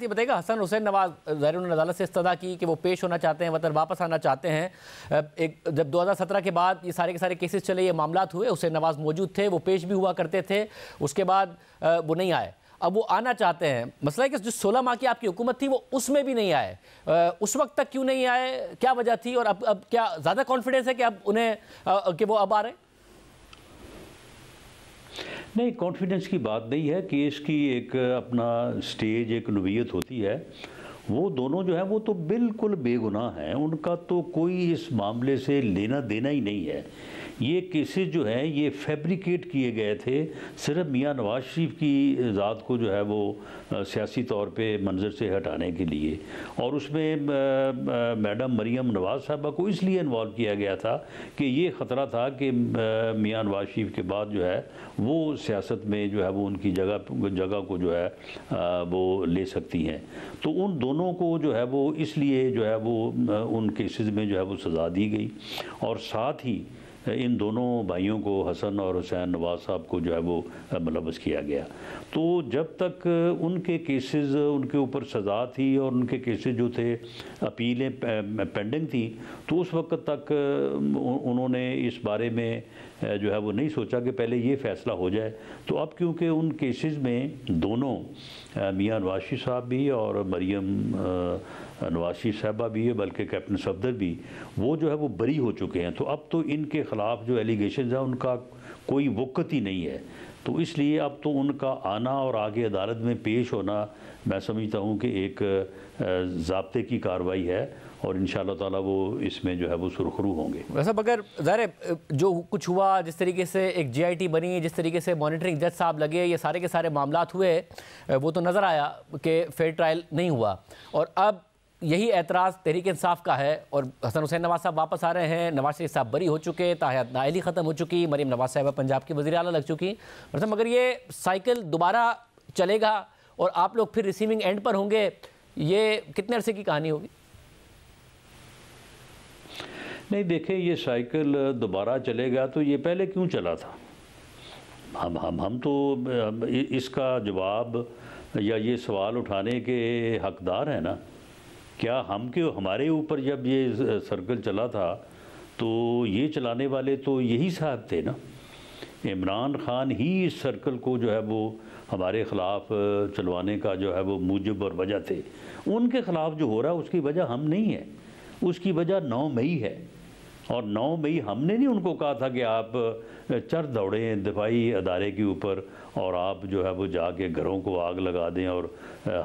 ये बताइएगा, हसन हुसैन नवाज ज़ाहिर उन्होंने अदालत से इस्तदा की कि वो पेश होना चाहते हैं, वतन वापस आना चाहते हैं। एक जब 2017 के बाद ये सारे के सारे केसेस चले, ये मामलात हुए, हुसैन नवाज मौजूद थे, वो पेश भी हुआ करते थे, उसके बाद वो नहीं आए। अब वो आना चाहते हैं। मसला है कि जो 16 माह की आपकी हुकूमत थी वो उसमें भी नहीं आए। उस वक्त तक क्यों नहीं आए, क्या वजह थी, और अब क्या ज़्यादा कॉन्फिडेंस है कि अब उन्हें कि वो अब आ रहे हैं? नहीं, कॉन्फिडेंस की बात नहीं है। केस की एक अपना स्टेज, एक नोवियत होती है। वो दोनों जो है वो तो बिल्कुल बेगुनाह हैं, उनका तो कोई इस मामले से लेना देना ही नहीं है। ये केसेस जो हैं ये फैब्रिकेट किए गए थे सिर्फ मियां नवाज शरीफ की ज़ात को जो है वो सियासी तौर पे मंजर से हटाने के लिए, और उसमें मैडम मरीम नवाज साहबा को इसलिए इन्वॉल्व किया गया था कि ये ख़तरा था कि मियां नवाज शरीफ के बाद जो है वो सियासत में जो है वो उनकी जगह को जो है वो ले सकती हैं। तो उन दोनों को जो है वो इसलिए जो है वो उन केसेस में जो है वो सज़ा दी गई, और साथ ही इन दोनों भाइयों को, हसन और हुसैन नवाज साहब को जो है वो मुलव्वस किया गया। तो जब तक उनके केसेस, उनके ऊपर सज़ा थी और उनके केसेस जो थे अपीलें पेंडिंग थी, तो उस वक्त तक उन्होंने इस बारे में जो है वो नहीं सोचा कि पहले ये फ़ैसला हो जाए। तो अब क्योंकि उन केसेस में दोनों मियां नवाज शरीफ साहब भी और मरीम नवाज शरीफ साहबा भी है, बल्कि कैप्टन सफदर भी, वो जो है वो बरी हो चुके हैं। तो अब तो इनके ख़िलाफ़ जो एलिगेशन है उनका कोई वक़्त ही नहीं है। तो इसलिए अब तो उनका आना और आगे अदालत में पेश होना, मैं समझता हूँ कि एक ज़ाब्ते की कार्रवाई है, और इंशाअल्लाह ताला वो इसमें जो है वो सुरखरू होंगे। वैसे अगर ज़ाहिर जो कुछ हुआ, जिस तरीके से एक GIT बनी, जिस तरीके से मॉनिटरिंग जज साहब लगे, ये सारे के सारे मामलात हुए, वो तो नज़र आया कि फेयर ट्रायल नहीं हुआ। और अब यही एतराज़ तहरीक इंसाफ का है, और हसन हुसैन नवाज साहब वापस आ रहे हैं, नवाज शरीफ साहब बरी हो चुके, ताहयात नाअहली ख़त्म हो चुकी, मरीम नवाज साहब पंजाब की वज़ीर आला लग चुकी। मतलब मगर ये साइकिल दोबारा चलेगा और आप लोग फिर रिसीविंग एंड पर होंगे, ये कितने अरसे की कहानी होगी? नहीं, देखें, ये साइकिल दोबारा चलेगा तो ये पहले क्यों चला था? हम तो इसका जवाब या ये सवाल उठाने के हकदार हैं ना। क्या हमारे ऊपर जब ये सर्कल चला था तो ये चलाने वाले तो यही साहब थे ना। इमरान खान ही इस सर्कल को जो है वो हमारे ख़िलाफ़ चलवाने का जो है वो मूजब और वजह थे। उनके ख़िलाफ़ जो हो रहा है उसकी वजह हम नहीं है, उसकी वजह 9 मई है। और 9 मई हमने नहीं उनको कहा था कि आप चढ़ दौड़ें दिफाई अदारे के ऊपर और आप जो है वो जाके घरों को आग लगा दें और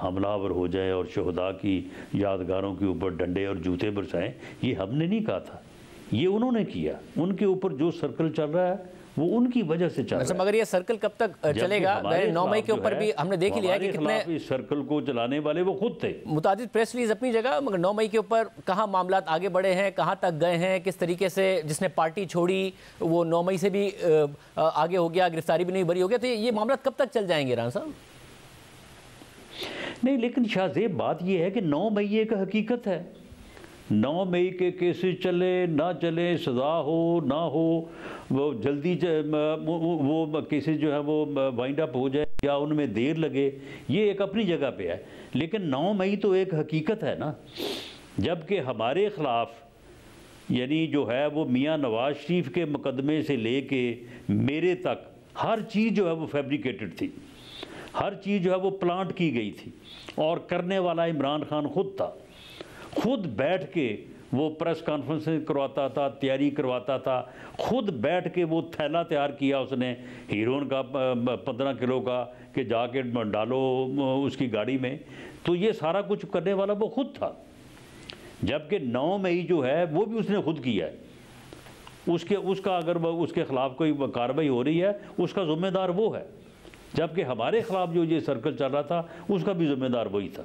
हमलावर हो जाएं और शहदा की यादगारों के ऊपर डंडे और जूते बरसाएं। ये हमने नहीं कहा था, ये उन्होंने किया। उनके ऊपर जो सर्कल चल रहा है वो उनकी वजह से चल रहा है। मगर ये सर्कल कब तक चलेगा? 9 मई के ऊपर भी हमने देख लिया है कि कितने इस सर्कल को चलाने वाले वो खुद थे। मुतादिद प्रेस रिलीज अपनी जगह, मगर 9 मई के ऊपर कहाँ मामलात आगे बढ़े हैं, कहाँ तक गए हैं, किस तरीके से जिसने पार्टी छोड़ी वो 9 मई से भी आगे हो गया, गिरफ्तारी भी नहीं बरी हो गया। तो ये मामलात कब तक चल जाएंगे राना साहब? नहीं, लेकिन शाहजेब बात यह है कि 9 मई एक हकीकत है। 9 मई के केसेस चले ना चले, सज़ा हो ना हो, वो जल्दी वो केसेस जो है वो वाइंड अप हो जाए या उनमें देर लगे, ये एक अपनी जगह पे है। लेकिन 9 मई तो एक हकीकत है ना। जबकि हमारे ख़िलाफ़ यानी जो है वो मियां नवाज शरीफ के मुकदमे से लेके मेरे तक हर चीज़ जो है वो फैब्रिकेटेड थी, हर चीज़ जो है वो प्लांट की गई थी, और करने वाला इमरान खान खुद था। खुद बैठ के वो प्रेस कॉन्फ्रेंस करवाता था, तैयारी करवाता था, खुद बैठ के वो थैला तैयार किया उसने हीरोइन का 15 किलो का कि जाके डालो उसकी गाड़ी में। तो ये सारा कुछ करने वाला वो खुद था। जबकि 9 मई जो है वो भी उसने खुद किया है। उसका अगर उसके ख़िलाफ़ कोई कार्रवाई हो रही है उसका ज़िम्मेदार वो है, जबकि हमारे ख़िलाफ़ जो ये सर्कल चल रहा था उसका भी ज़िम्मेदार वही था।